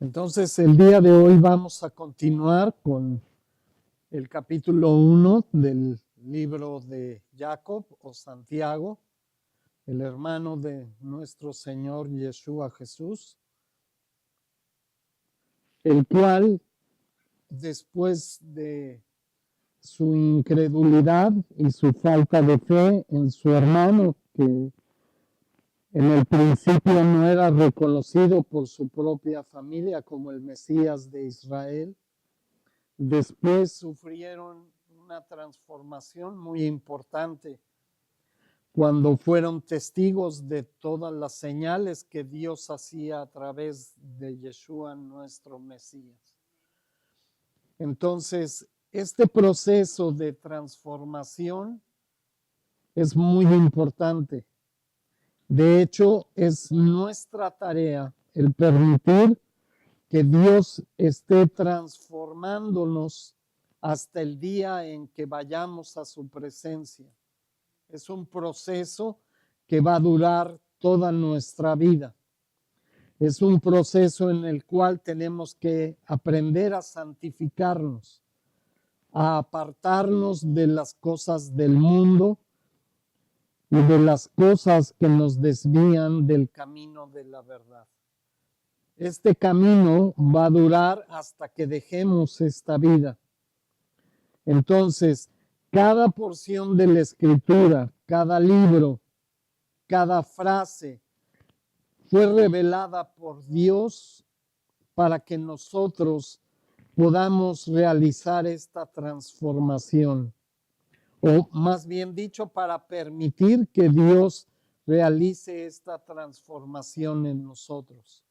Entonces, el día de hoy vamos a continuar con el capítulo 1 del libro de Jacob o Santiago, el hermano de nuestro Señor Yeshua Jesús, el cual, después de su incredulidad y su falta de fe en su hermano, que en el principio no era reconocido por su propia familia como el Mesías de Israel, después sufrieron una transformación muy importante cuando fueron testigos de todas las señales que Dios hacía a través de Yeshua, nuestro Mesías. Entonces, este proceso de transformación es muy importante. De hecho, es nuestra tarea el permitir que Dios esté transformándonos hasta el día en que vayamos a su presencia. Es un proceso que va a durar toda nuestra vida. Es un proceso en el cual tenemos que aprender a santificarnos, a apartarnos de las cosas del mundo y de las cosas que nos desvían del camino de la verdad. Este camino va a durar hasta que dejemos esta vida. Entonces, cada porción de la escritura, cada libro, cada frase fue revelada por Dios para que nosotros podamos realizar esta transformación. O más bien dicho, para permitir que Dios realice esta transformación en nosotros.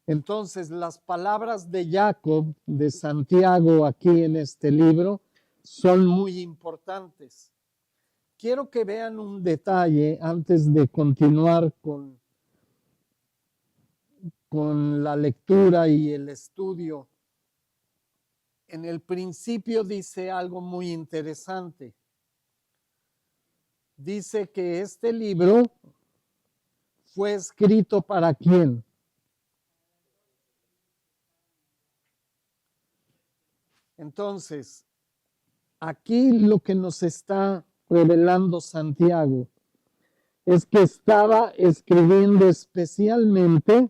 Entonces, las palabras de Jacob, de Santiago, aquí en este libro, son muy importantes. Quiero que vean un detalle antes de continuar con la lectura y el estudio. En el principio dice algo muy interesante. Dice que este libro fue escrito ¿para quién? Entonces, aquí lo que nos está revelando Santiago es que estaba escribiendo especialmente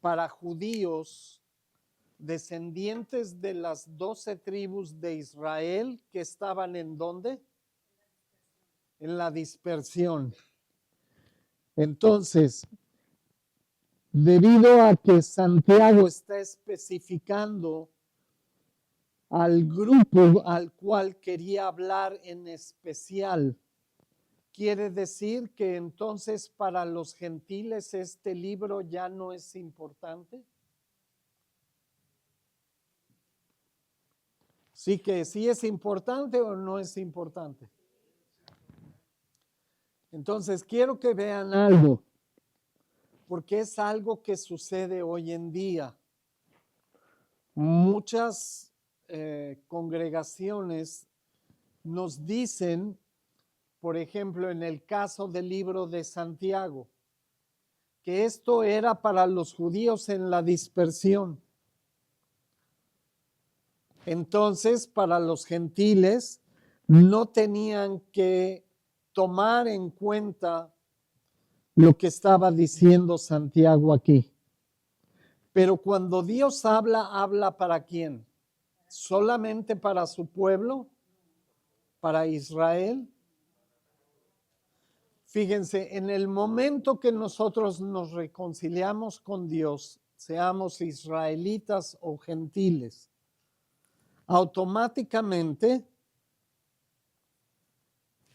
para judíos descendientes de las 12 tribus de Israel que estaban ¿en dónde? En la dispersión. Entonces, debido a que Santiago está especificando al grupo al cual quería hablar en especial, quiere decir que entonces para los gentiles este libro ya no es importante. Sí que sí es importante o no es importante. Entonces quiero que vean algo, porque es algo que sucede hoy en día. Muchas congregaciones nos dicen, por ejemplo, en el caso del libro de Santiago, que esto era para los judíos en la dispersión. Entonces, para los gentiles no tenían que tomar en cuenta lo que estaba diciendo Santiago aquí. Pero cuando Dios habla, ¿habla para quién? ¿Solamente para su pueblo? ¿Para Israel? Fíjense, en el momento que nosotros nos reconciliamos con Dios, seamos israelitas o gentiles, automáticamente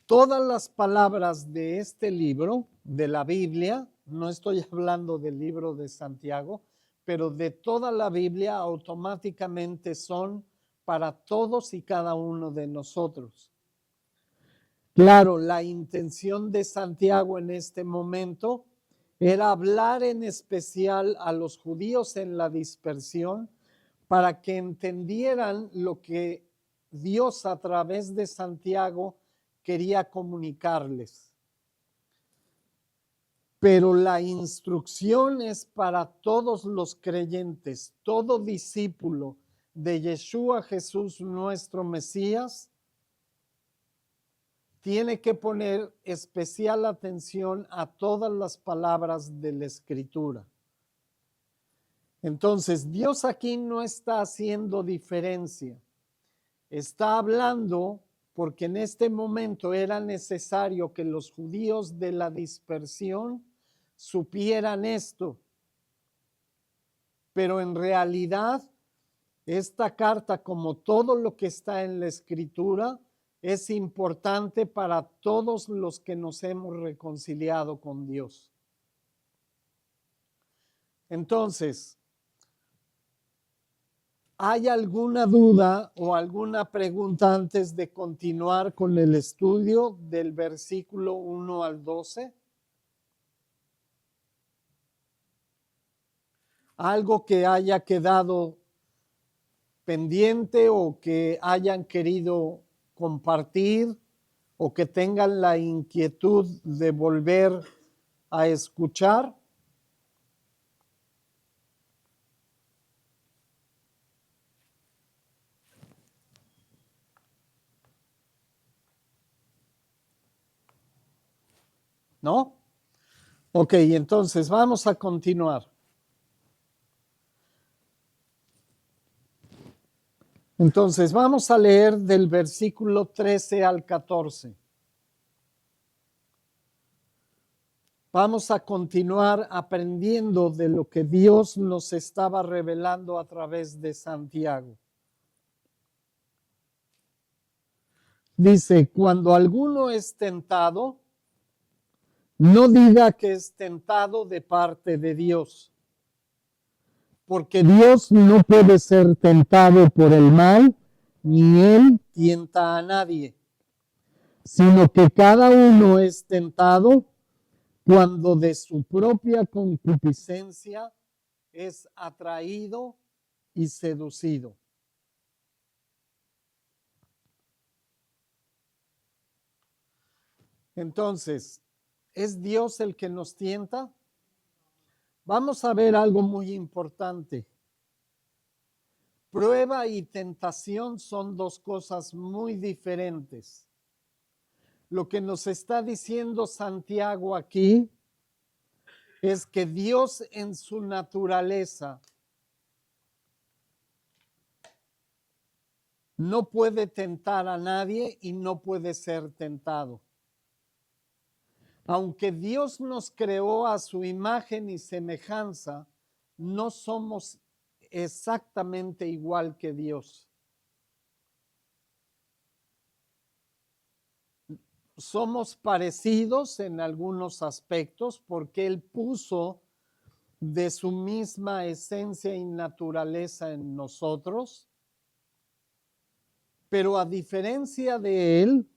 todas las palabras de este libro, de la Biblia, no estoy hablando del libro de Santiago, pero de toda la Biblia automáticamente son para todos y cada uno de nosotros. Claro, la intención de Santiago en este momento era hablar en especial a los judíos en la dispersión para que entendieran lo que Dios a través de Santiago quería comunicarles. pero la instrucción es para todos los creyentes, todo discípulo de Yeshua Jesús, nuestro Mesías, tiene que poner especial atención a todas las palabras de la Escritura. Entonces, Dios aquí no está haciendo diferencia. Está hablando porque en este momento era necesario que los judíos de la dispersión supieran esto. Pero en realidad, esta carta, como todo lo que está en la Escritura, es importante para todos los que nos hemos reconciliado con Dios. Entonces, ¿hay alguna duda o alguna pregunta antes de continuar con el estudio del versículo 1 al 12? ¿Algo que haya quedado pendiente o que hayan querido compartir o que tengan la inquietud de volver a escuchar? ¿No? Ok, entonces vamos a continuar. Entonces vamos a leer del versículo 13 al 14. Vamos a continuar aprendiendo de lo que Dios nos estaba revelando a través de Santiago. Dice, cuando alguno es tentado, no diga que es tentado de parte de Dios, porque Dios no puede ser tentado por el mal, ni Él tienta a nadie, sino que cada uno es tentado cuando de su propia concupiscencia es atraído y seducido. Entonces, ¿es Dios el que nos tienta? Vamos a ver algo muy importante. Prueba y tentación son dos cosas muy diferentes. Lo que nos está diciendo Santiago aquí es que Dios en su naturaleza no puede tentar a nadie y no puede ser tentado. Aunque Dios nos creó a su imagen y semejanza, no somos exactamente igual que Dios. Somos parecidos en algunos aspectos porque Él puso de su misma esencia y naturaleza en nosotros, pero a diferencia de Él,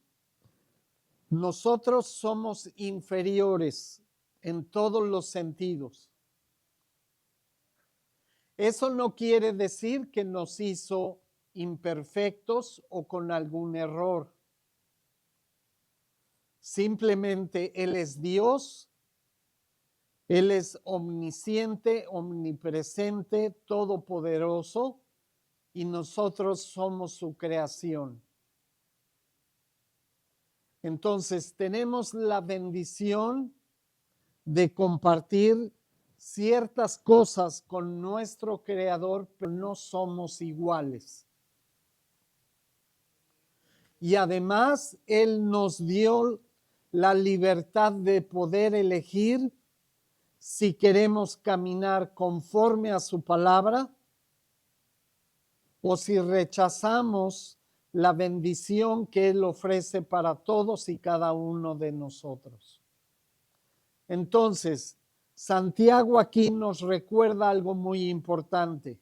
nosotros somos inferiores en todos los sentidos. Eso no quiere decir que nos hizo imperfectos o con algún error. Simplemente Él es Dios, Él es omnisciente, omnipresente, todopoderoso, y nosotros somos su creación. Entonces tenemos la bendición de compartir ciertas cosas con nuestro Creador, pero no somos iguales. Y además, Él nos dio la libertad de poder elegir si queremos caminar conforme a su palabra o si rechazamos la bendición que Él ofrece para todos y cada uno de nosotros. Entonces, Santiago aquí nos recuerda algo muy importante.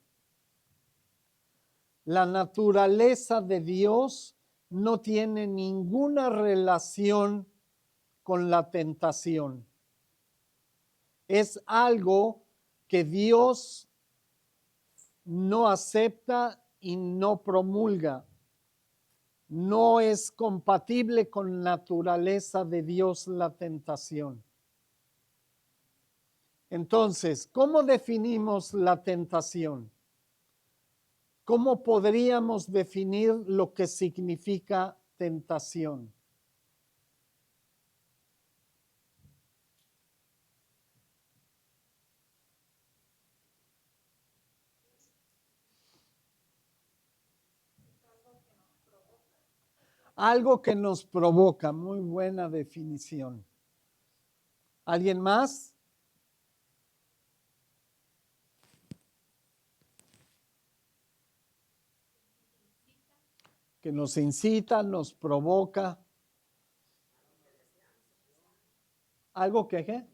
La naturaleza de Dios no tiene ninguna relación con la tentación. Es algo que Dios no acepta y no promulga. No es compatible con la naturaleza de Dios la tentación. Entonces, ¿cómo definimos la tentación? ¿Cómo podríamos definir lo que significa tentación? Algo que nos provoca, muy buena definición. ¿Alguien más? Que nos incita, nos provoca. ¿Algo que qué?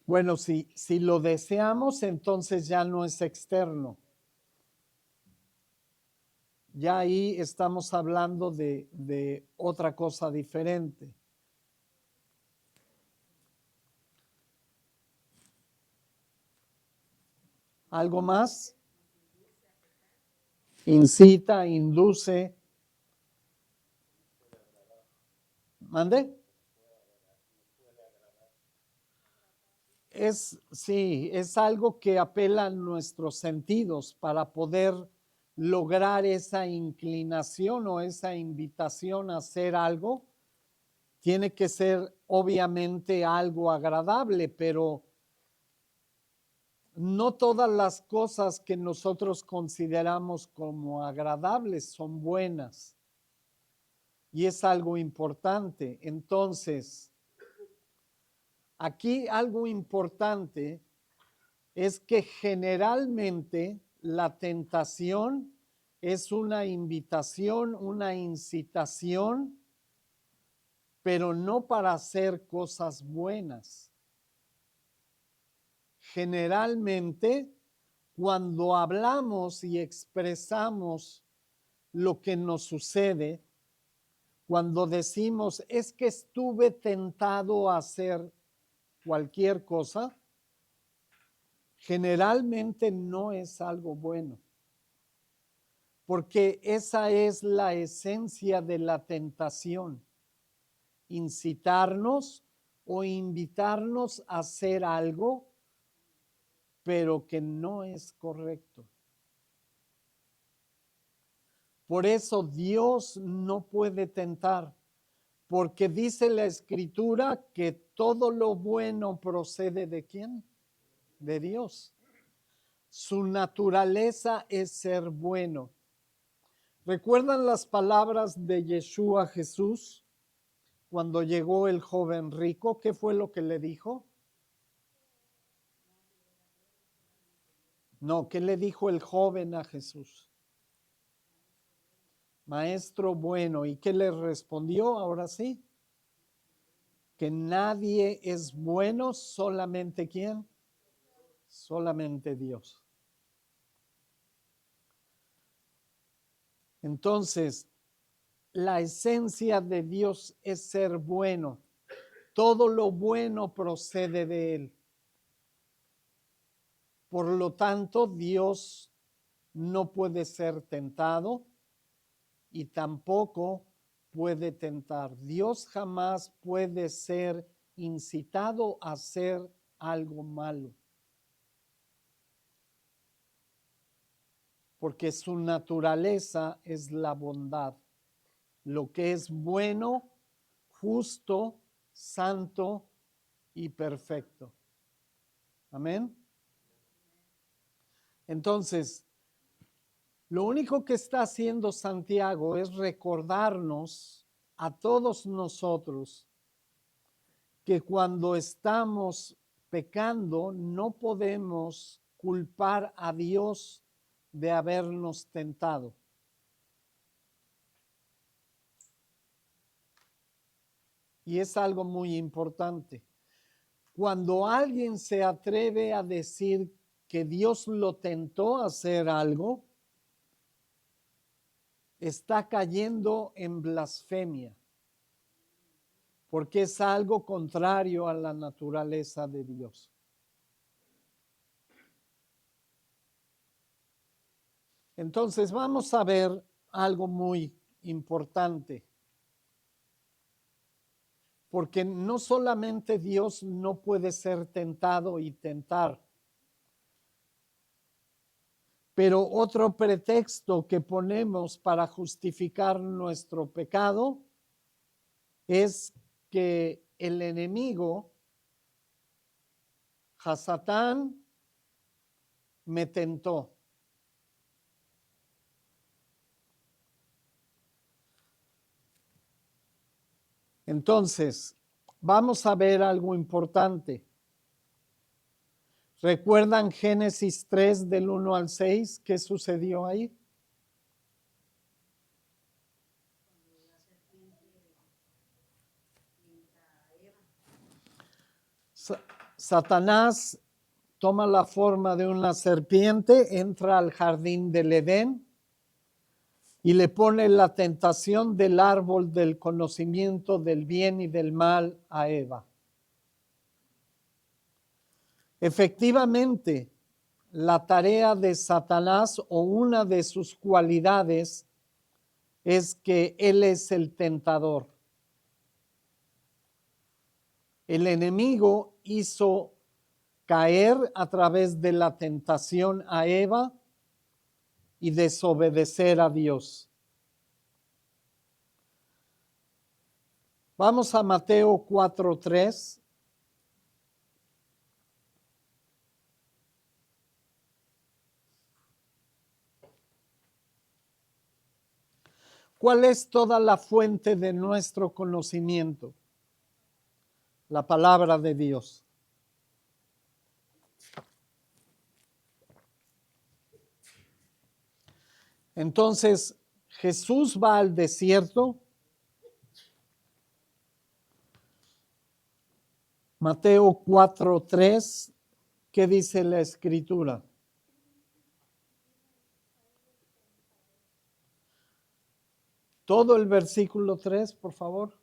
Bueno, si lo deseamos, entonces ya no es externo. Ya ahí estamos hablando de otra cosa diferente. ¿Algo más? Incita, induce. ¿Mande? Sí, es algo que apela a nuestros sentidos para poder lograr esa inclinación o esa invitación a hacer algo. Tiene que ser obviamente algo agradable, pero no todas las cosas que nosotros consideramos como agradables son buenas. Y es algo importante. Entonces, aquí algo importante es que generalmente la tentación es una invitación, una incitación, pero no para hacer cosas buenas. Generalmente, cuando hablamos y expresamos lo que nos sucede, cuando decimos es que estuve tentado a hacer cualquier cosa, generalmente no es algo bueno, porque esa es la esencia de la tentación, incitarnos o invitarnos a hacer algo, pero que no es correcto. Por eso Dios no puede tentar, porque dice la Escritura que todo lo bueno procede ¿de quién? De Dios. Su naturaleza es ser bueno. ¿Recuerdan las palabras de Yeshua Jesús cuando llegó el joven rico? ¿Qué fue lo que le dijo? No, ¿qué le dijo el joven a Jesús? Maestro bueno. ¿Y qué le respondió? Ahora sí. Que nadie es bueno, solamente ¿quién? Solamente Dios. Entonces, la esencia de Dios es ser bueno. Todo lo bueno procede de Él. Por lo tanto, Dios no puede ser tentado y tampoco puede tentar. Dios jamás puede ser incitado a hacer algo malo, porque su naturaleza es la bondad, lo que es bueno, justo, santo y perfecto. Amén. Entonces, lo único que está haciendo Santiago es recordarnos a todos nosotros que cuando estamos pecando no podemos culpar a Dios de habernos tentado. Y es algo muy importante. Cuando alguien se atreve a decir que Dios lo tentó a hacer algo, está cayendo en blasfemia, porque es algo contrario a la naturaleza de Dios. Entonces vamos a ver algo muy importante. Porque no solamente Dios no puede ser tentado y tentar, pero otro pretexto que ponemos para justificar nuestro pecado es que el enemigo, Hasatán, me tentó. Entonces, vamos a ver algo importante. ¿Recuerdan Génesis 3 del 1 al 6? ¿Qué sucedió ahí? Satanás toma la forma de una serpiente, entra al jardín del Edén y le pone la tentación del árbol del conocimiento del bien y del mal a Eva. Efectivamente, la tarea de Satanás o una de sus cualidades es que él es el tentador. El enemigo hizo caer a través de la tentación a Eva y desobedecer a Dios. Vamos a Mateo 4:3. ¿Cuál es toda la fuente de nuestro conocimiento? La palabra de Dios. Entonces, Jesús va al desierto. Mateo 4:3, ¿qué dice la escritura? Todo el versículo 3, por favor.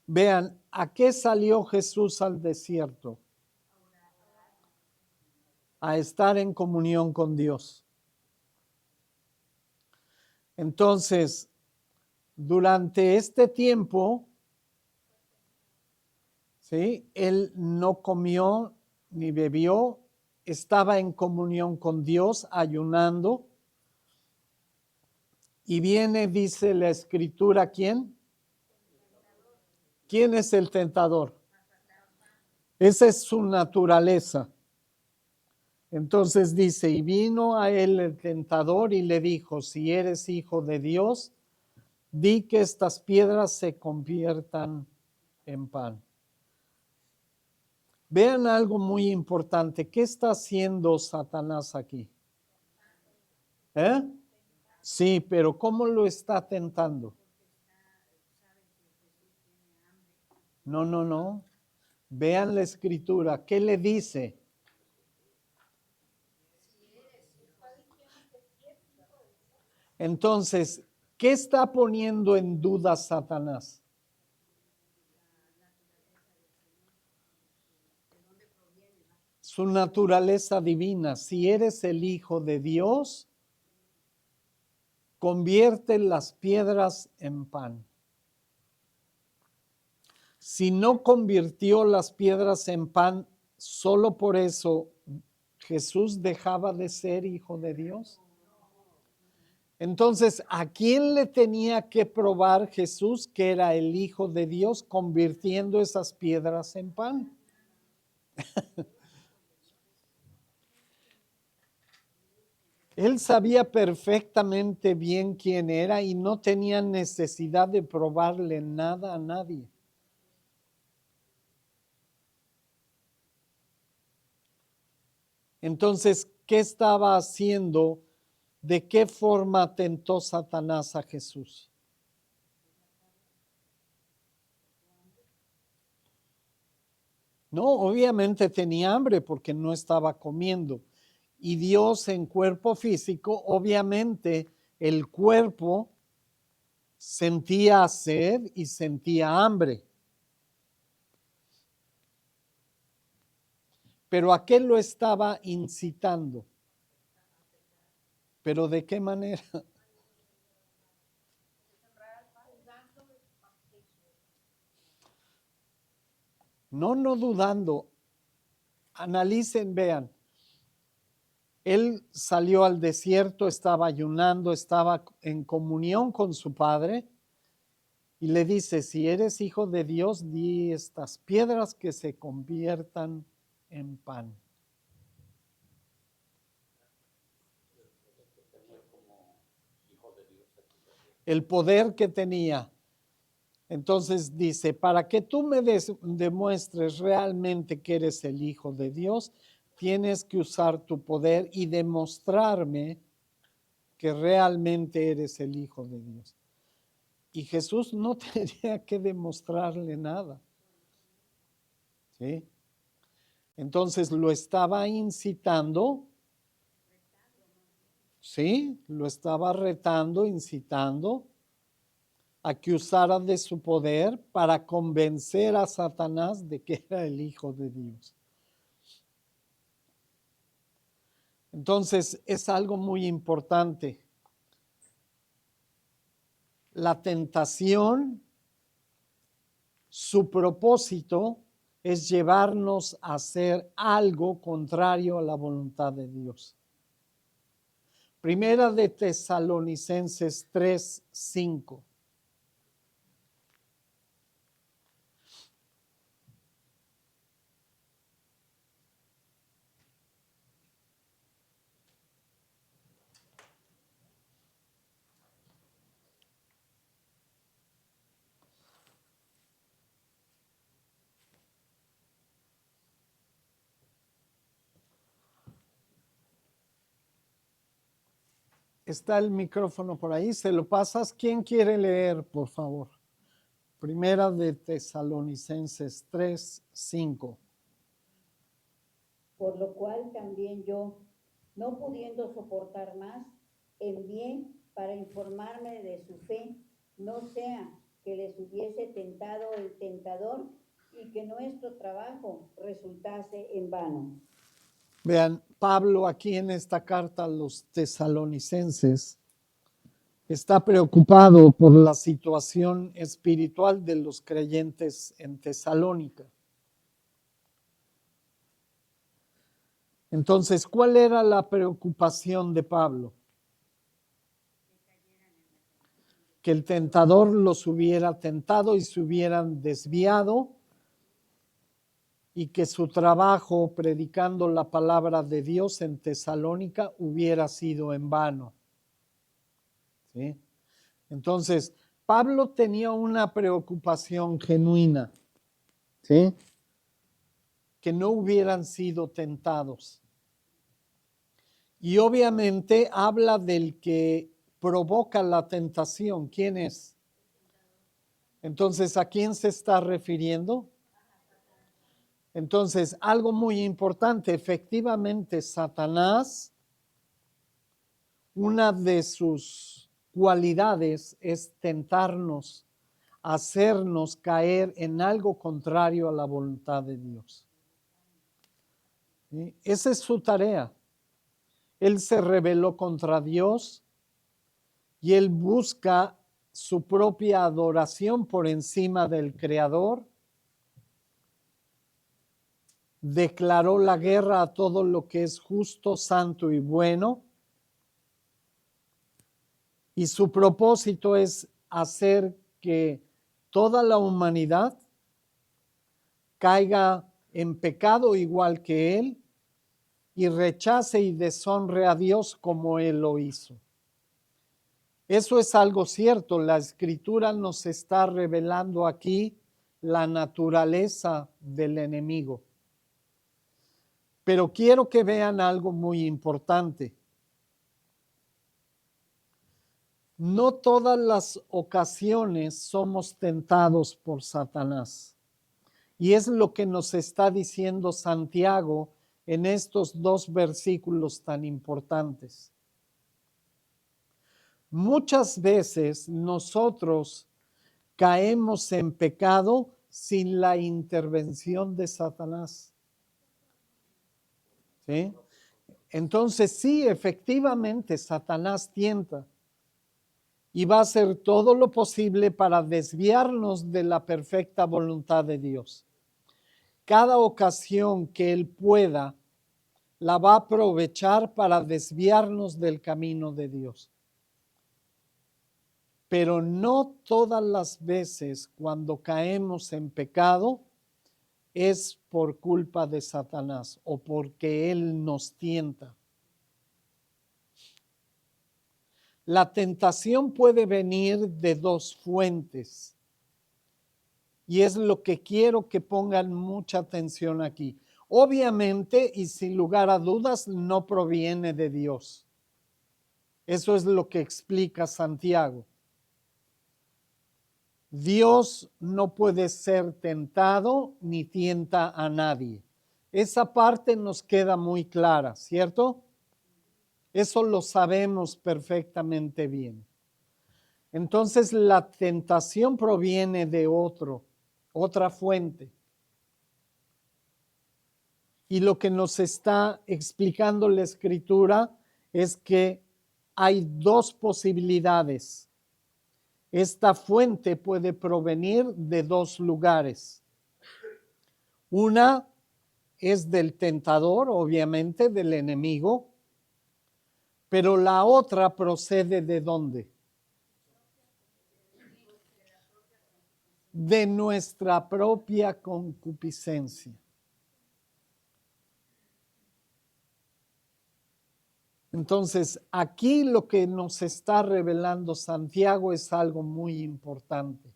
Vean, ¿a qué salió Jesús al desierto? A estar en comunión con Dios. Entonces, durante este tiempo, ¿sí? Él no comió ni bebió, estaba en comunión con Dios, ayunando. Y viene, dice la escritura, ¿quién? ¿Quién es el tentador? Esa es su naturaleza. Entonces dice, y vino a él el tentador y le dijo, si eres hijo de Dios, di que estas piedras se conviertan en pan. Vean algo muy importante. ¿Qué está haciendo Satanás aquí? Sí, pero ¿cómo lo está tentando? No. Vean la escritura. ¿Qué le dice? Entonces, ¿qué está poniendo en duda Satanás? Su naturaleza divina. Si eres el Hijo de Dios, convierte las piedras en pan. Si no convirtió las piedras en pan, solo por eso Jesús dejaba de ser Hijo de Dios. Entonces, ¿a quién le tenía que probar Jesús que era el Hijo de Dios convirtiendo esas piedras en pan? Él sabía perfectamente bien quién era y no tenía necesidad de probarle nada a nadie. Entonces, ¿qué estaba haciendo? ¿De qué forma tentó Satanás a Jesús? No, obviamente tenía hambre porque no estaba comiendo. Y Dios en cuerpo físico, obviamente el cuerpo sentía sed y sentía hambre. Pero ¿a qué lo estaba incitando? ¿Pero de qué manera? No dudando. Analicen, vean. Él salió al desierto, estaba ayunando, estaba en comunión con su padre y le dice, si eres hijo de Dios, di estas piedras que se conviertan en pan. El poder que tenía. Entonces dice, para que tú me demuestres realmente que eres el hijo de Dios, tienes que usar tu poder y demostrarme que realmente eres el hijo de Dios. Y Jesús no tenía que demostrarle nada. ¿Sí? Entonces lo estaba incitando, ¿sí? Lo estaba retando, incitando a que usara de su poder para convencer a Satanás de que era el Hijo de Dios. Entonces es algo muy importante. La tentación, su propósito es llevarnos a hacer algo contrario a la voluntad de Dios. Primera de Tesalonicenses 3:5. Está el micrófono por ahí, se lo pasas. ¿Quién quiere leer, por favor? Primera de Tesalonicenses 3:5. Por lo cual también yo, no pudiendo soportar más, envié para informarme de su fe, no sea que les hubiese tentado el tentador y que nuestro trabajo resultase en vano. Vean, Pablo aquí en esta carta a los tesalonicenses está preocupado por la situación espiritual de los creyentes en Tesalónica. Entonces, ¿cuál era la preocupación de Pablo? Que el tentador los hubiera tentado y se hubieran desviado y que su trabajo predicando la palabra de Dios en Tesalónica hubiera sido en vano. ¿Sí? Entonces, Pablo tenía una preocupación genuina, ¿sí? Que no hubieran sido tentados. Y obviamente habla del que provoca la tentación. ¿Quién es? Entonces, ¿a quién se está refiriendo? Entonces, algo muy importante, efectivamente, Satanás, una de sus cualidades es tentarnos, hacernos caer en algo contrario a la voluntad de Dios. ¿Sí? Esa es su tarea. Él se rebeló contra Dios y él busca su propia adoración por encima del Creador. Declaró la guerra a todo lo que es justo, santo y bueno. Y su propósito es hacer que toda la humanidad caiga en pecado igual que él y rechace y deshonre a Dios como él lo hizo. Eso es algo cierto. La escritura nos está revelando aquí la naturaleza del enemigo. Pero quiero que vean algo muy importante. No todas las ocasiones somos tentados por Satanás. Y es lo que nos está diciendo Santiago en estos dos versículos tan importantes. Muchas veces nosotros caemos en pecado sin la intervención de Satanás. ¿Sí? Entonces sí, efectivamente, Satanás tienta y va a hacer todo lo posible para desviarnos de la perfecta voluntad de Dios. Cada ocasión que él pueda, la va a aprovechar para desviarnos del camino de Dios. Pero no todas las veces cuando caemos en pecado es por culpa de Satanás o porque él nos tienta. La tentación puede venir de dos fuentes y es lo que quiero que pongan mucha atención aquí. Obviamente y sin lugar a dudas no proviene de Dios. Eso es lo que explica Santiago. Dios no puede ser tentado ni tienta a nadie. Esa parte nos queda muy clara, ¿cierto? Eso lo sabemos perfectamente bien. Entonces la tentación proviene de otra fuente. Y lo que nos está explicando la Escritura es que hay dos posibilidades. Esta fuente puede provenir de dos lugares. Una es del tentador, obviamente, del enemigo, pero la otra procede ¿de dónde? De nuestra propia concupiscencia. Entonces, aquí lo que nos está revelando Santiago es algo muy importante.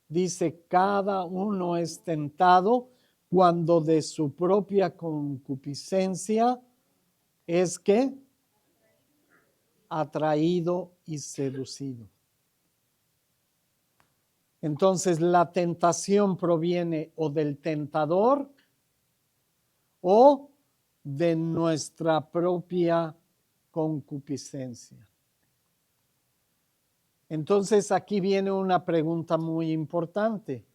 Dice, cada uno es tentado cuando de su propia concupiscencia es que atraído y seducido. Entonces, la tentación proviene o del tentador o de nuestra propia concupiscencia. Entonces aquí viene una pregunta muy importante.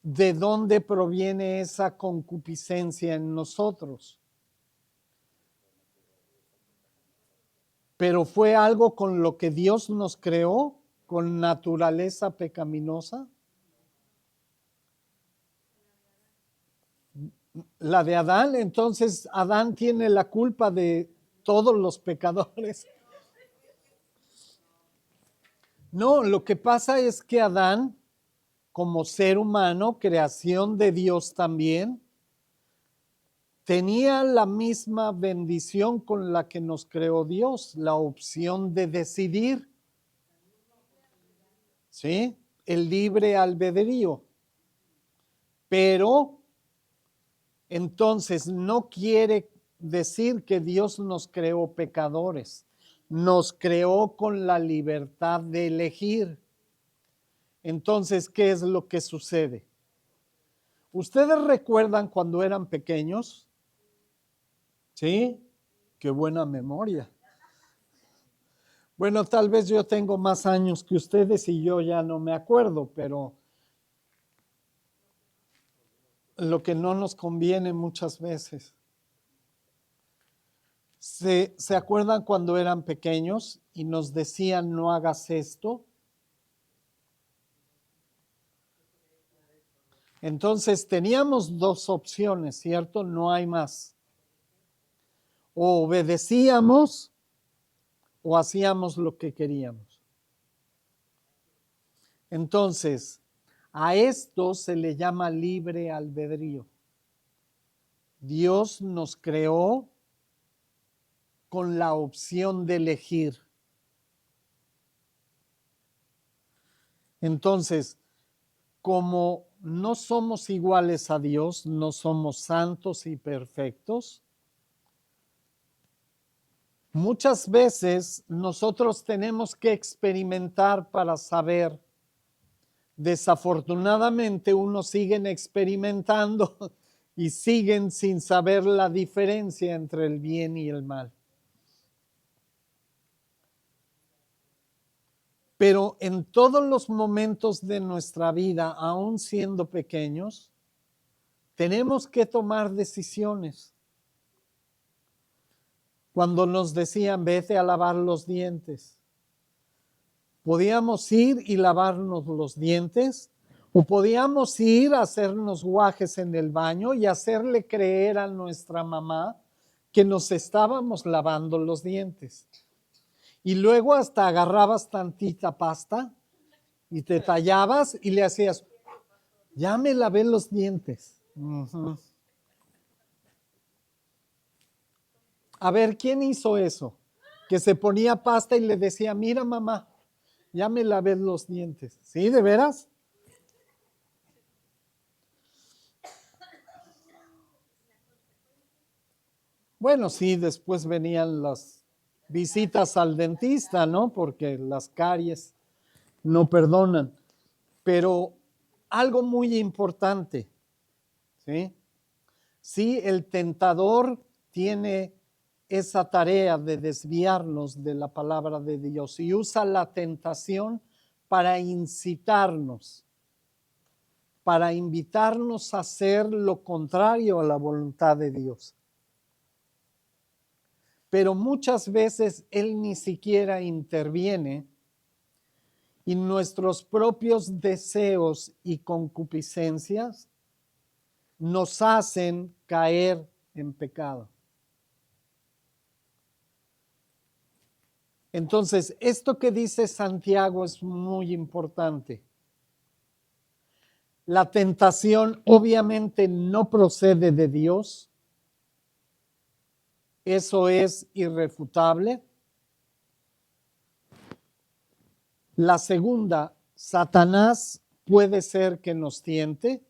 ¿De dónde proviene esa concupiscencia en nosotros? ¿Pero fue algo con lo que Dios nos creó, con naturaleza pecaminosa? La de Adán, entonces Adán tiene la culpa de todos los pecadores. No, lo que pasa es que Adán, como ser humano, creación de Dios también, tenía la misma bendición con la que nos creó Dios, la opción de decidir. ¿Sí? El libre albedrío. Pero entonces no quiere decir que Dios nos creó pecadores. Nos creó con la libertad de elegir. Entonces, ¿qué es lo que sucede? ¿Ustedes recuerdan cuando eran pequeños? ¿Sí? Qué buena memoria. Bueno, tal vez yo tengo más años que ustedes y yo ya no me acuerdo, pero lo que no nos conviene muchas veces. ¿Se acuerdan cuando eran pequeños y nos decían no hagas esto? Entonces teníamos dos opciones, ¿cierto? No hay más. O obedecíamos o hacíamos lo que queríamos. Entonces, a esto se le llama libre albedrío. Dios nos creó con la opción de elegir. Entonces, como no somos iguales a Dios, no somos santos y perfectos, muchas veces nosotros tenemos que experimentar para saber. Desafortunadamente, unos siguen experimentando y siguen sin saber la diferencia entre el bien y el mal. Pero en todos los momentos de nuestra vida, aún siendo pequeños, tenemos que tomar decisiones. Cuando nos decían, vete a lavar los dientes, podíamos ir y lavarnos los dientes, o podíamos ir a hacernos guajes en el baño y hacerle creer a nuestra mamá que nos estábamos lavando los dientes. Y luego hasta agarrabas tantita pasta y te tallabas y le hacías, ya me lavé los dientes. Uh-huh. A ver, ¿quién hizo eso? Que se ponía pasta y le decía, mira mamá, ya me lavé los dientes. ¿Sí, de veras? Bueno, sí, después venían las visitas al dentista, ¿no? Porque las caries no perdonan. Pero algo muy importante, ¿sí? Sí, el tentador tiene esa tarea de desviarnos de la palabra de Dios y usa la tentación para incitarnos, para invitarnos a hacer lo contrario a la voluntad de Dios. Pero muchas veces Él ni siquiera interviene y nuestros propios deseos y concupiscencias nos hacen caer en pecado. Entonces, esto que dice Santiago es muy importante. La tentación obviamente no procede de Dios. Eso es irrefutable. La segunda, Satanás puede ser que nos tiente,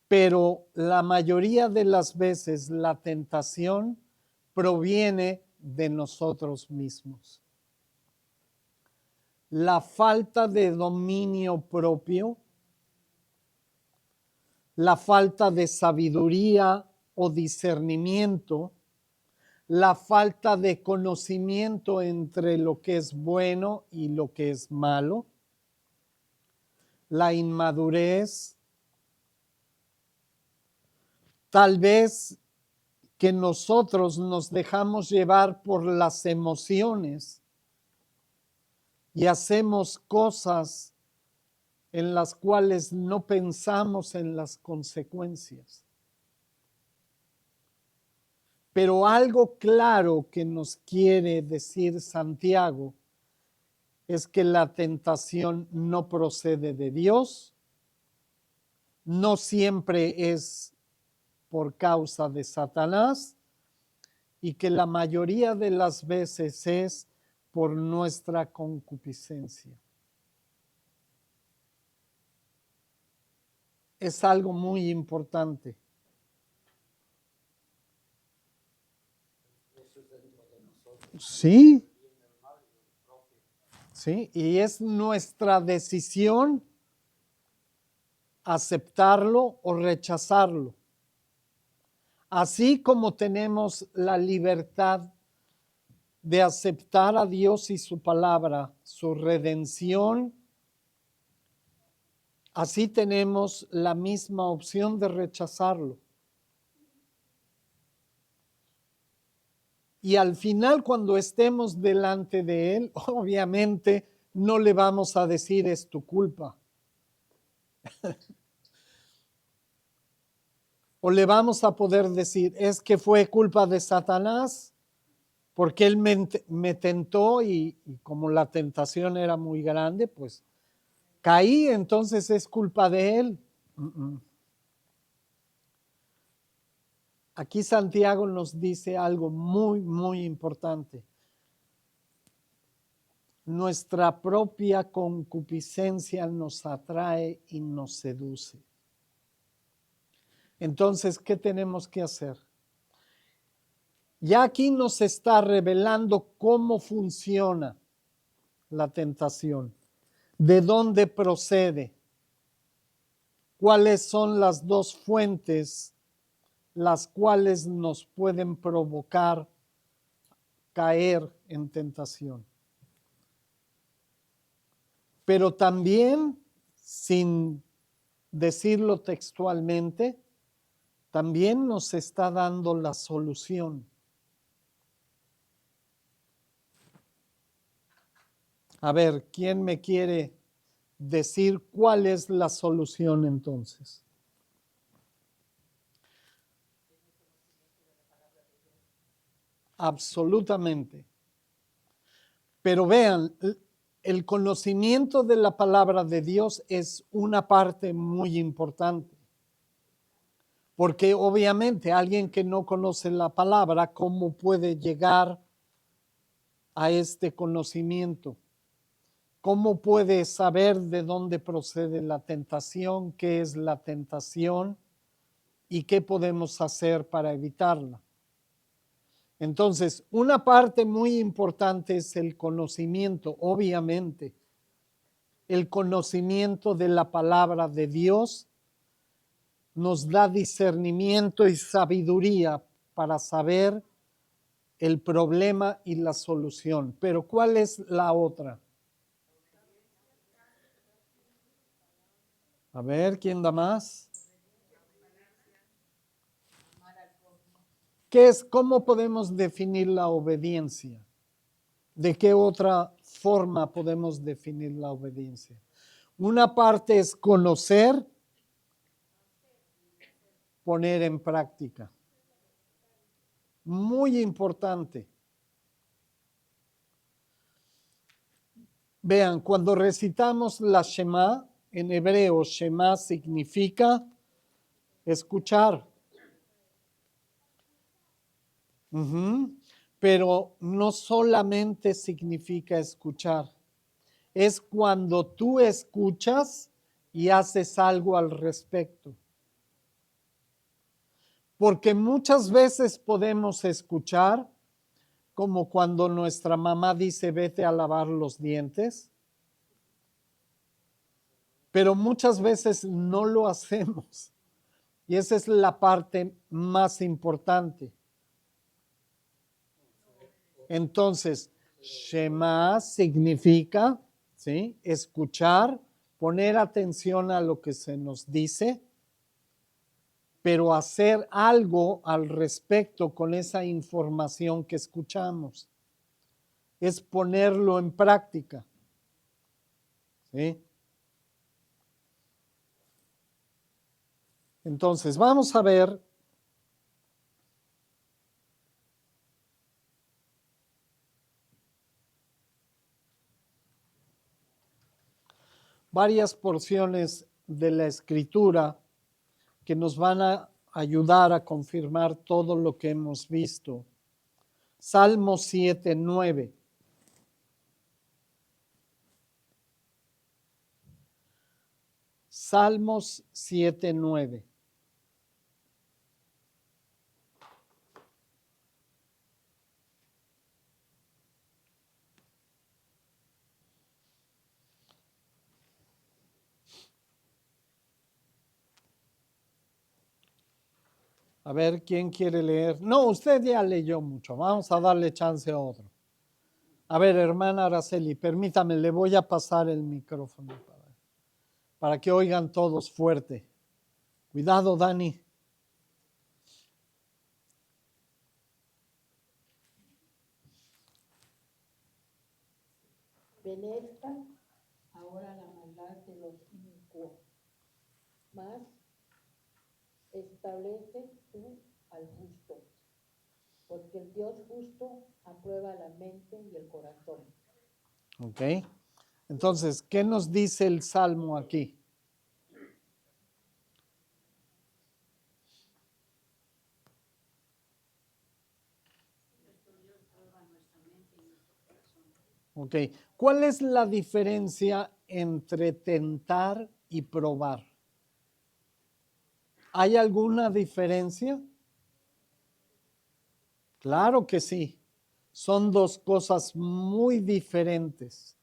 pero la mayoría de las veces la tentación proviene de nosotros mismos. La falta de dominio propio, la falta de sabiduría o discernimiento, la falta de conocimiento entre lo que es bueno y lo que es malo, la inmadurez, tal vez que nosotros nos dejamos llevar por las emociones y hacemos cosas en las cuales no pensamos en las consecuencias. Pero algo claro que nos quiere decir Santiago es que la tentación no procede de Dios, no siempre es por causa de Satanás y que la mayoría de las veces es por nuestra concupiscencia. Es algo muy importante. Sí. Sí, y es nuestra decisión aceptarlo o rechazarlo. Así como tenemos la libertad de aceptar a Dios y su palabra, su redención, así tenemos la misma opción de rechazarlo. Y al final, cuando estemos delante de Él, obviamente no le vamos a decir es tu culpa. O le vamos a poder decir es que fue culpa de Satanás porque él me tentó y como la tentación era muy grande, pues caí, entonces es culpa de él. Aquí Santiago nos dice algo muy, muy importante. Nuestra propia concupiscencia nos atrae y nos seduce. Entonces, ¿qué tenemos que hacer? Ya aquí nos está revelando cómo funciona la tentación, de dónde procede, cuáles son las dos fuentes las cuales nos pueden provocar caer en tentación. Pero también sin decirlo textualmente, también nos está dando la solución. A ver, ¿quién me quiere decir cuál es la solución entonces? Absolutamente. Pero vean, el conocimiento de la palabra de Dios es una parte muy importante. Porque obviamente alguien que no conoce la palabra, ¿cómo puede llegar a este conocimiento? ¿Cómo puede saber de dónde procede la tentación, qué es la tentación y qué podemos hacer para evitarla? Entonces, una parte muy importante es el conocimiento, obviamente. El conocimiento de la palabra de Dios nos da discernimiento y sabiduría para saber el problema y la solución. Pero ¿cuál es la otra? A ver, ¿quién da más? ¿Qué es? ¿Cómo podemos definir la obediencia? ¿De qué otra forma podemos definir la obediencia? Una parte es conocer, poner en práctica. Muy importante. Vean, cuando recitamos la Shema, en hebreo, Shema significa escuchar. Pero no solamente significa escuchar, es cuando tú escuchas y haces algo al respecto. Porque muchas veces podemos escuchar, como cuando nuestra mamá dice, vete a lavar los dientes, pero muchas veces no lo hacemos. Y esa es la parte más importante. Entonces, Shema significa, ¿sí?, escuchar, poner atención a lo que se nos dice, pero hacer algo al respecto con esa información que escuchamos. Es ponerlo en práctica. ¿Sí? Entonces, vamos a ver varias porciones de la Escritura que nos van a ayudar a confirmar todo lo que hemos visto. Salmo 7:9. Salmos 7:9. A ver, ¿quién quiere leer? No, usted ya leyó mucho. Vamos a darle chance a otro. A ver, hermana Araceli, permítame, le voy a pasar el micrófono para que oigan todos fuerte. Cuidado, Dani. Penezca ahora la maldad de los inicuos, mas establece tú al justo, porque el Dios justo aprueba la mente y el corazón. Ok. Entonces, ¿qué nos dice el Salmo aquí? Ok. ¿Cuál es la diferencia entre tentar y probar? ¿Hay alguna diferencia? Claro que sí. Son dos cosas muy diferentes.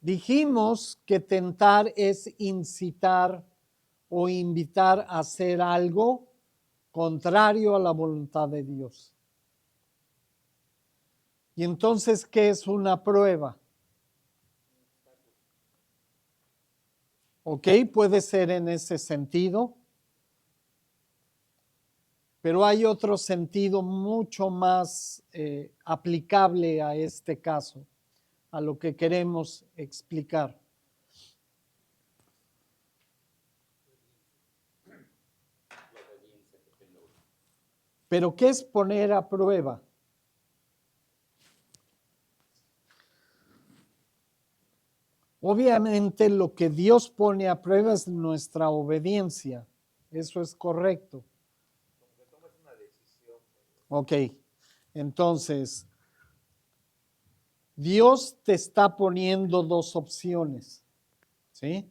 Dijimos que tentar es incitar o invitar a hacer algo contrario a la voluntad de Dios. Y entonces, ¿qué es una prueba? ¿Ok? Puede ser en ese sentido. Pero hay otro sentido mucho más aplicable a este caso, a lo que queremos explicar. Pero ¿qué es poner a prueba? Obviamente lo que Dios pone a prueba es nuestra obediencia. Eso es correcto. Ok, entonces, Dios te está poniendo dos opciones, ¿sí?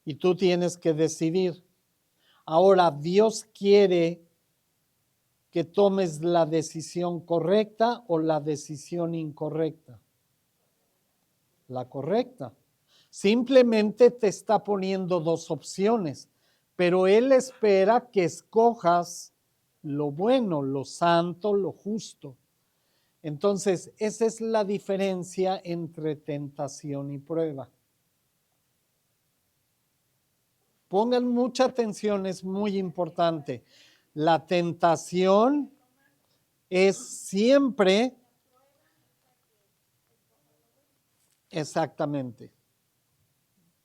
Y tú tienes que decidir. Ahora, Dios quiere que tomes la decisión correcta o la decisión incorrecta. La correcta. Simplemente te está poniendo dos opciones, pero Él espera que escojas lo bueno, lo santo, lo justo. Entonces, esa es la diferencia entre tentación y prueba. Pongan mucha atención, es muy importante. La tentación es siempre, exactamente,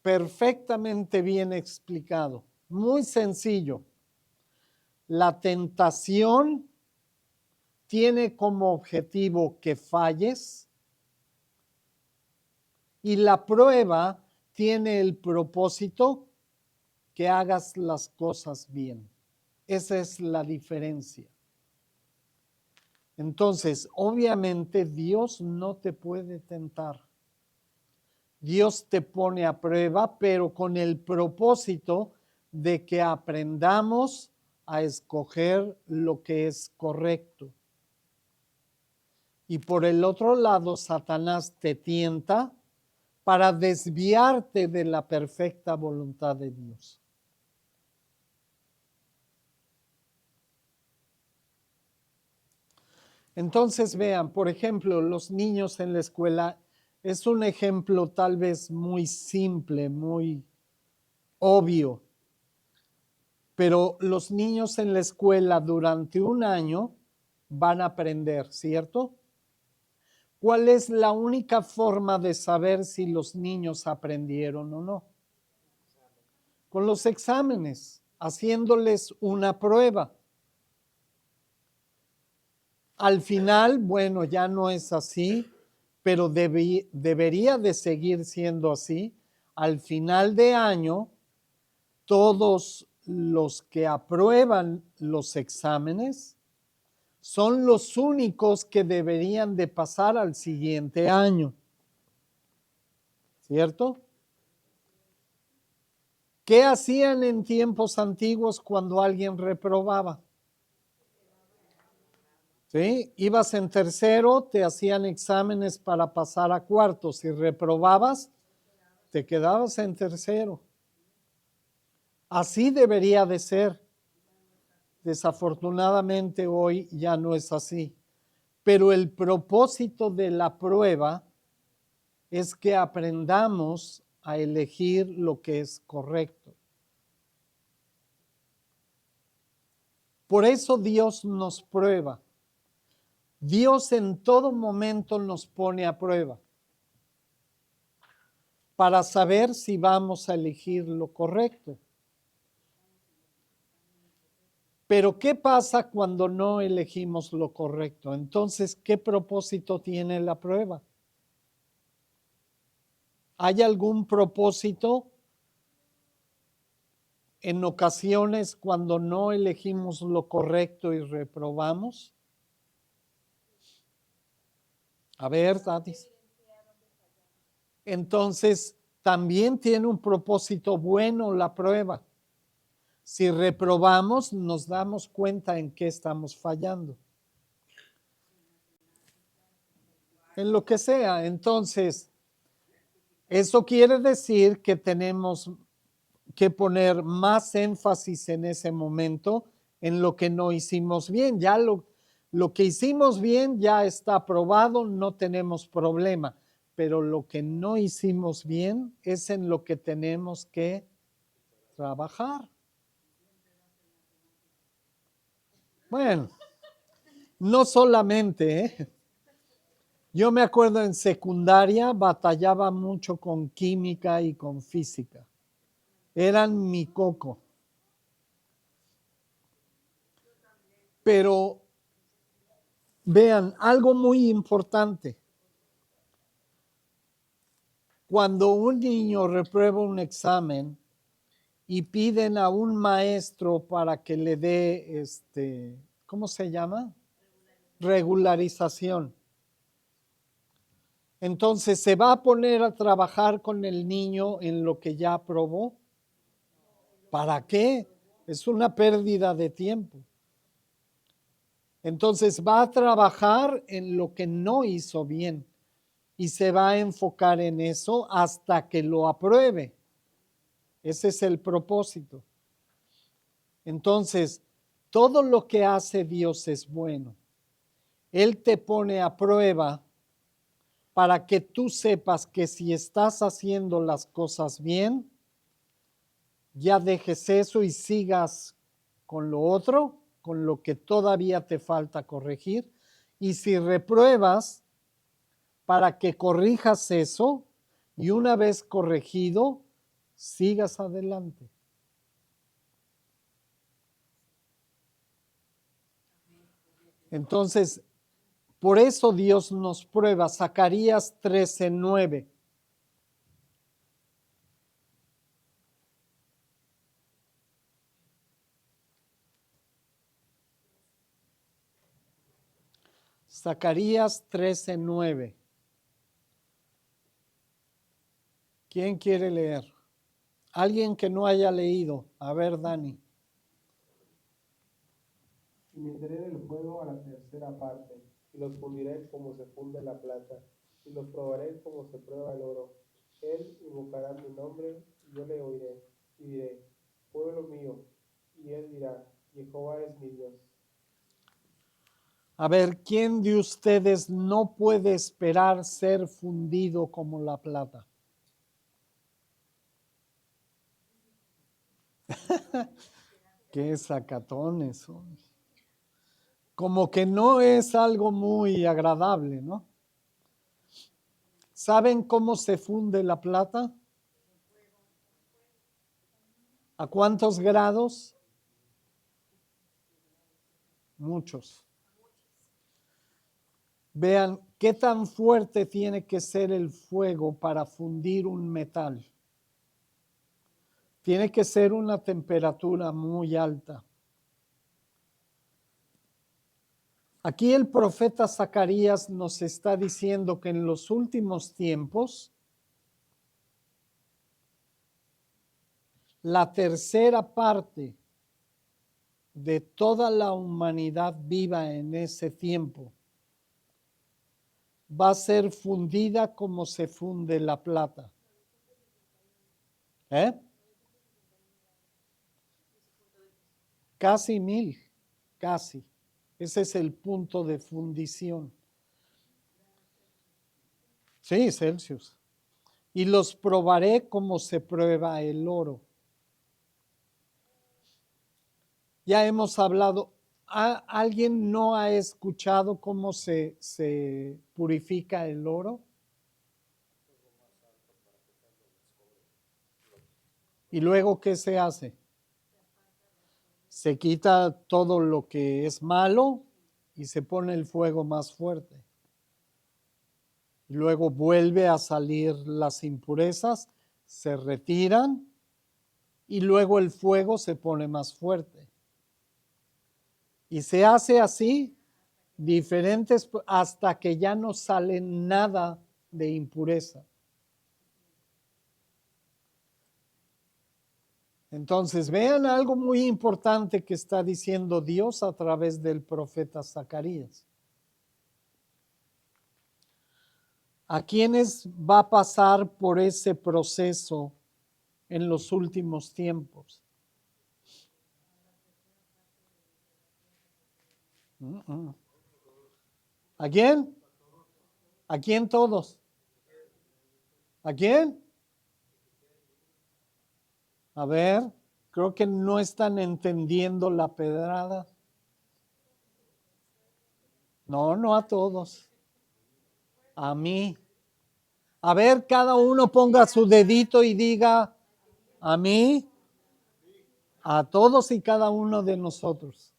perfectamente bien explicado, muy sencillo. La tentación tiene como objetivo que falles y la prueba tiene el propósito que hagas las cosas bien. Esa es la diferencia. Entonces, obviamente Dios no te puede tentar. Dios te pone a prueba, pero con el propósito de que aprendamos a escoger lo que es correcto. Y por el otro lado, Satanás te tienta para desviarte de la perfecta voluntad de Dios. Entonces vean, por ejemplo, los niños en la escuela es un ejemplo tal vez muy simple, muy obvio, pero los niños en la escuela durante un año van a aprender, ¿cierto? ¿Cuál es la única forma de saber si los niños aprendieron o no? Con los exámenes, haciéndoles una prueba. Al final, bueno, ya no es así, pero debería de seguir siendo así. Al final de año, todos los que aprueban los exámenes son los únicos que deberían de pasar al siguiente año. ¿Cierto? ¿Qué hacían en tiempos antiguos cuando alguien reprobaba? ¿Sí? Ibas en tercero, te hacían exámenes para pasar a cuarto. Si reprobabas, te quedabas en tercero. Así debería de ser. Desafortunadamente hoy ya no es así. Pero el propósito de la prueba es que aprendamos a elegir lo que es correcto. Por eso Dios nos prueba. Dios en todo momento nos pone a prueba para saber si vamos a elegir lo correcto. Pero ¿qué pasa cuando no elegimos lo correcto? Entonces, ¿qué propósito tiene la prueba? ¿Hay algún propósito en ocasiones cuando no elegimos lo correcto y reprobamos? A ver, Tatis. Entonces, también tiene un propósito bueno la prueba. Si reprobamos, nos damos cuenta en qué estamos fallando. En lo que sea. Entonces, eso quiere decir que tenemos que poner más énfasis en ese momento en lo que no hicimos bien. Ya lo que hicimos bien ya está aprobado, no tenemos problema. pero lo que no hicimos bien es en lo que tenemos que trabajar. Bueno, no solamente, ¿eh? Yo me acuerdo en secundaria batallaba mucho con química y con física. Eran mi coco. Pero vean, algo muy importante. Cuando un niño reprueba un examen y piden a un maestro para que le dé, ¿cómo se llama? Regularización. Entonces, ¿se va a poner a trabajar con el niño en lo que ya aprobó? ¿Para qué? Es una pérdida de tiempo. Entonces, va a trabajar en lo que no hizo bien y se va a enfocar en eso hasta que lo apruebe. Ese es el propósito. Entonces, todo lo que hace Dios es bueno. Él te pone a prueba para que tú sepas que si estás haciendo las cosas bien, ya dejes eso y sigas con lo otro, con lo que todavía te falta corregir. Y si repruebas, para que corrijas eso y una vez corregido, sigas adelante. Entonces, por eso Dios nos prueba. Zacarías 13:9. Zacarías 13:9. ¿Quién quiere leer? Alguien que no haya leído. A ver, Dani. Y meteré en el fuego a la tercera parte, y los fundiré como se funde la plata, y los probaré como se prueba el oro. Él invocará mi nombre, y yo le oiré, y diré, pueblo mío, y él dirá, Jehová es mi Dios. A ver, ¿quién de ustedes no puede esperar ser fundido como la plata? Qué sacatones son. Como que no es algo muy agradable, ¿no? ¿Saben cómo se funde la plata? ¿A cuántos grados? Muchos. Vean qué tan fuerte tiene que ser el fuego para fundir un metal. Tiene que ser una temperatura muy alta. Aquí el profeta Zacarías nos está diciendo que en los últimos tiempos, la tercera parte de toda la humanidad viva en ese tiempo va a ser fundida como se funde la plata. Casi 1000, casi. Ese es el punto de fundición. Sí, Celsius. Y los probaré como se prueba el oro. Ya hemos hablado, ¿alguien no ha escuchado cómo se purifica el oro? ¿Y luego qué se hace? Se quita todo lo que es malo y se pone el fuego más fuerte. Luego vuelve a salir las impurezas, se retiran y luego el fuego se pone más fuerte. Y se hace así, diferentes, hasta que ya no sale nada de impureza. Entonces, vean algo muy importante que está diciendo Dios a través del profeta Zacarías. ¿A quiénes va a pasar por ese proceso en los últimos tiempos? ¿A quién? ¿A quién todos? ¿A quién? A ver, creo que no están entendiendo la pedrada. No, no a todos. A mí. A ver, cada uno ponga su dedito y diga, a mí, a todos y cada uno de nosotros.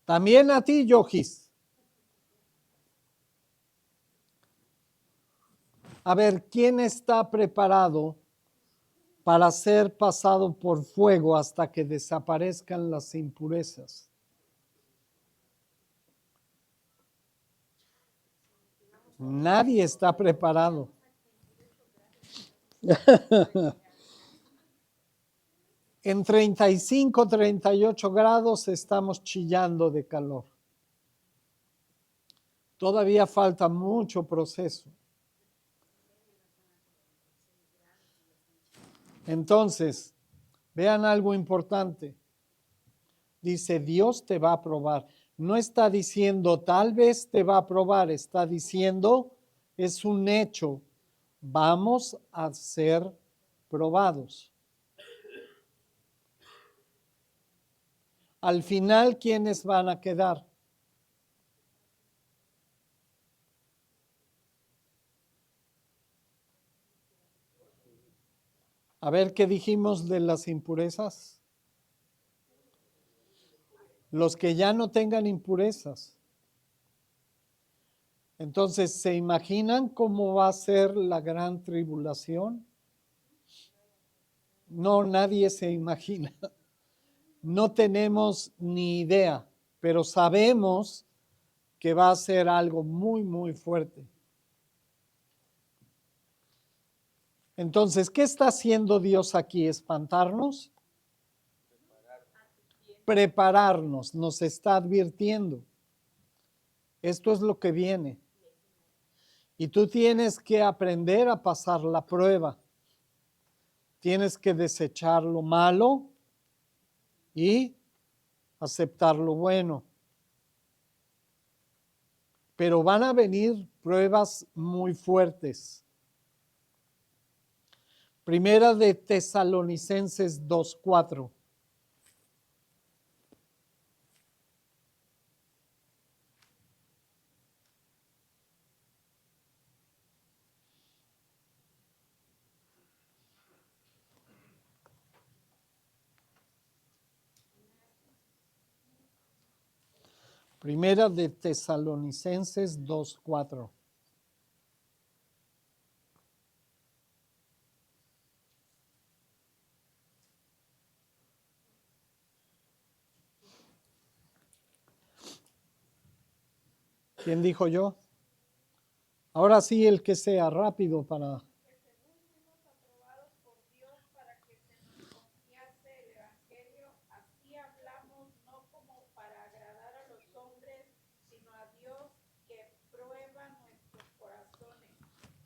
También a ti, Yojis. A ver, ¿quién está preparado para ser pasado por fuego hasta que desaparezcan las impurezas? Nadie está preparado. En 35, 38 grados estamos chillando de calor. Todavía falta mucho proceso. Entonces, vean algo importante. Dice, Dios te va a probar. No está diciendo, tal vez te va a probar. Está diciendo, es un hecho. Vamos a ser probados. Al final, ¿quiénes van a quedar? A ver, ¿qué dijimos de las impurezas? Los que ya no tengan impurezas. Entonces, ¿se imaginan cómo va a ser la gran tribulación? No, nadie se imagina. No tenemos ni idea, pero sabemos que va a ser algo muy, muy fuerte. Entonces, ¿qué está haciendo Dios aquí? ¿Espantarnos? Prepararnos, nos está advirtiendo. Esto es lo que viene. Y tú tienes que aprender a pasar la prueba. Tienes que desechar lo malo y aceptar lo bueno. Pero van a venir pruebas muy fuertes. Primera de Tesalonicenses 2:4. Primera de Tesalonicenses 2:4. ¿Quién dijo yo? Ahora sí, el que sea rápido para...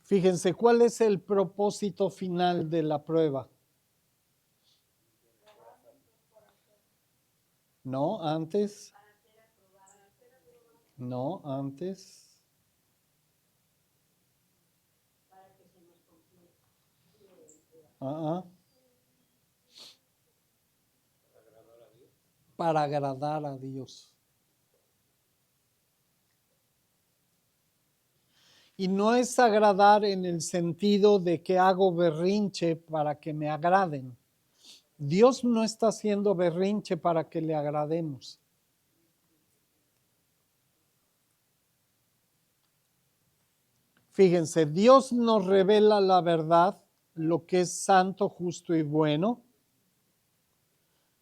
Fíjense, ¿cuál es el propósito final de la prueba? No, antes. No, antes. Para agradar a Dios. Y no es agradar en el sentido de que hago berrinche para que me agraden. Dios no está haciendo berrinche para que le agrademos. Fíjense, Dios nos revela la verdad, lo que es santo, justo y bueno,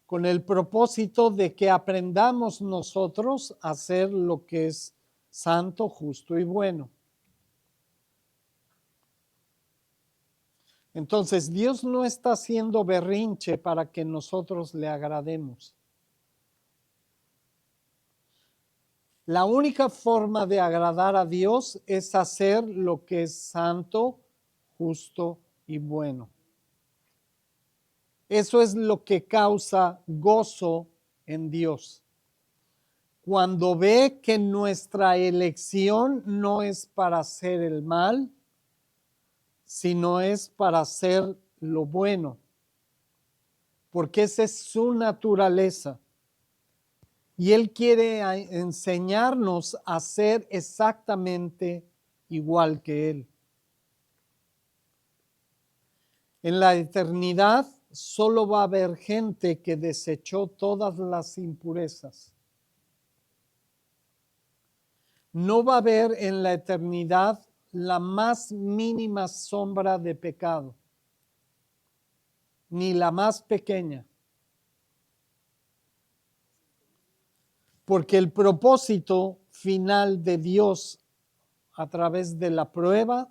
con el propósito de que aprendamos nosotros a hacer lo que es santo, justo y bueno. Entonces, Dios no está haciendo berrinche para que nosotros le agrademos. La única forma de agradar a Dios es hacer lo que es santo, justo y bueno. Eso es lo que causa gozo en Dios. cuando ve que nuestra elección no es para hacer el mal, sino es para hacer lo bueno, porque esa es su naturaleza. Y Él quiere enseñarnos a ser exactamente igual que Él. En la eternidad solo va a haber gente que desechó todas las impurezas. No va a haber en la eternidad la más mínima sombra de pecado, ni la más pequeña. Porque el propósito final de Dios a través de la prueba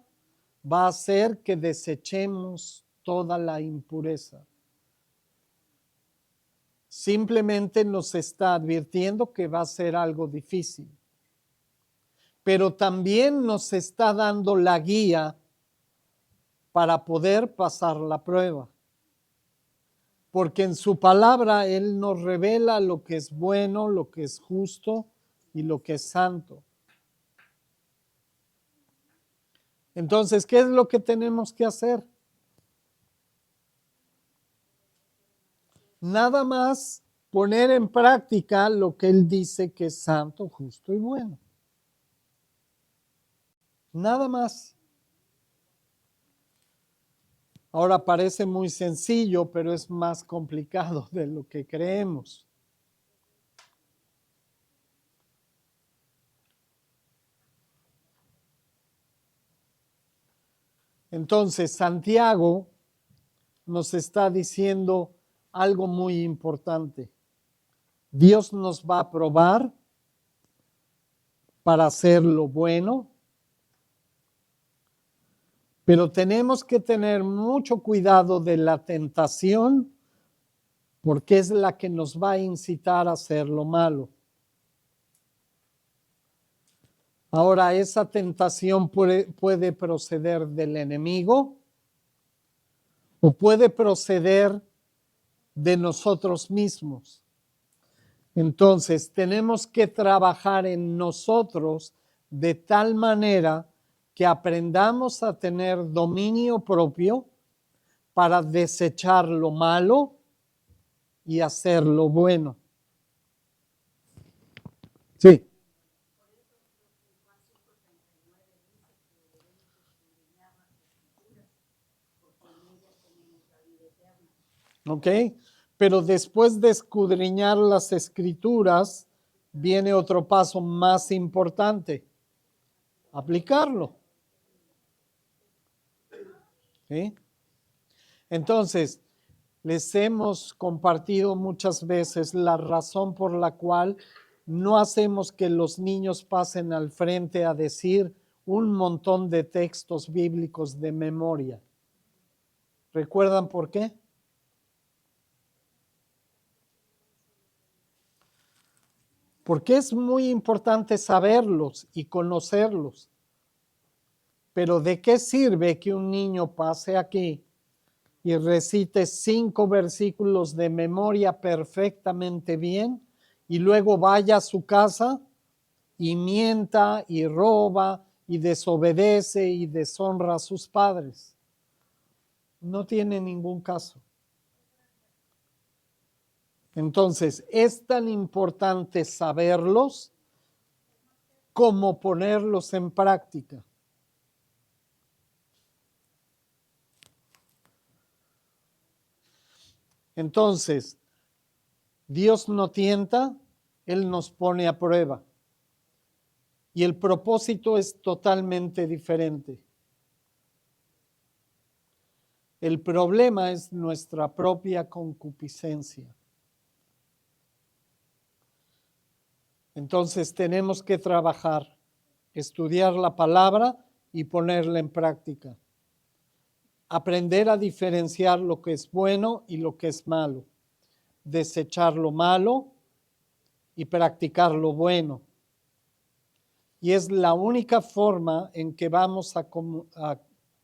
va a ser que desechemos toda la impureza. Simplemente nos está advirtiendo que va a ser algo difícil. Pero también nos está dando la guía para poder pasar la prueba. Porque en su palabra Él nos revela lo que es bueno, lo que es justo y lo que es santo. Entonces, ¿qué es lo que tenemos que hacer? Nada más poner en práctica lo que Él dice que es santo, justo y bueno. Nada más. Ahora parece muy sencillo, pero es más complicado de lo que creemos. Entonces, Santiago nos está diciendo algo muy importante. Dios nos va a probar para hacer lo bueno, pero tenemos que tener mucho cuidado de la tentación porque es la que nos va a incitar a hacer lo malo. Ahora, esa tentación puede proceder del enemigo o puede proceder de nosotros mismos. Entonces, tenemos que trabajar en nosotros de tal manera que aprendamos a tener dominio propio para desechar lo malo y hacer lo bueno. Sí. ¿Ok? Pero después de escudriñar las escrituras, viene otro paso más importante, aplicarlo. ¿Sí? Entonces, les hemos compartido muchas veces la razón por la cual no hacemos que los niños pasen al frente a decir un montón de textos bíblicos de memoria. ¿Recuerdan por qué? Porque es muy importante saberlos y conocerlos. Pero ¿de qué sirve que un niño pase aquí y recite 5 versículos de memoria perfectamente bien y luego vaya a su casa y mienta y roba y desobedece y deshonra a sus padres? No tiene ningún caso. Entonces, es tan importante saberlos como ponerlos en práctica. Entonces, Dios no tienta, Él nos pone a prueba. Y el propósito es totalmente diferente. El problema es nuestra propia concupiscencia. Entonces tenemos que trabajar, estudiar la palabra y ponerla en práctica. Aprender a diferenciar lo que es bueno y lo que es malo. Desechar lo malo y practicar lo bueno. Y es la única forma en que vamos a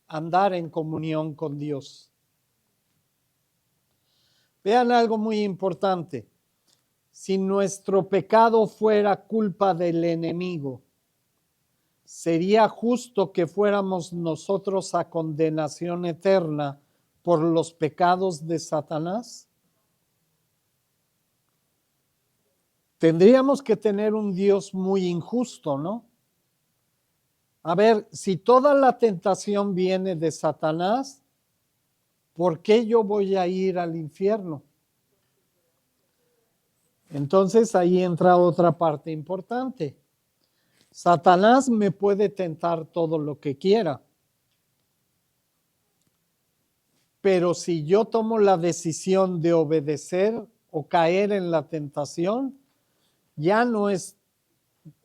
andar en comunión con Dios. Vean algo muy importante. si nuestro pecado fuera culpa del enemigo, ¿sería justo que fuéramos nosotros a condenación eterna por los pecados de Satanás? Tendríamos que tener un Dios muy injusto, ¿no? A ver, si toda la tentación viene de Satanás, ¿por qué yo voy a ir al infierno? Entonces ahí entra otra parte importante. Satanás me puede tentar todo lo que quiera, pero si yo tomo la decisión de obedecer o caer en la tentación, ya no es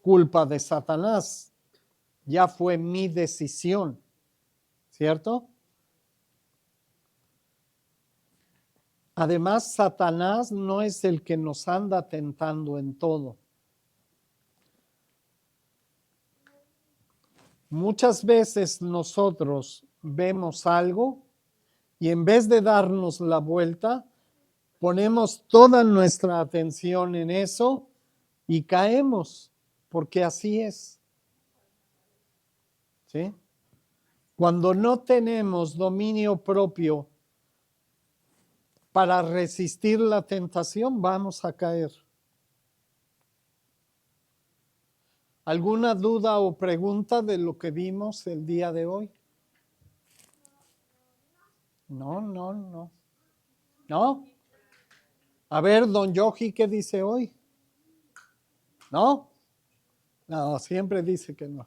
culpa de Satanás, ya fue mi decisión, ¿cierto? Además, Satanás no es el que nos anda tentando en todo. Muchas veces nosotros vemos algo y en vez de darnos la vuelta, ponemos toda nuestra atención en eso y caemos, porque así es. ¿Sí? Cuando no tenemos dominio propio para resistir la tentación, vamos a caer. ¿Alguna duda o pregunta de lo que vimos el día de hoy? No. ¿No? A ver, don Yogi, ¿qué dice hoy? ¿No? No, siempre dice que no.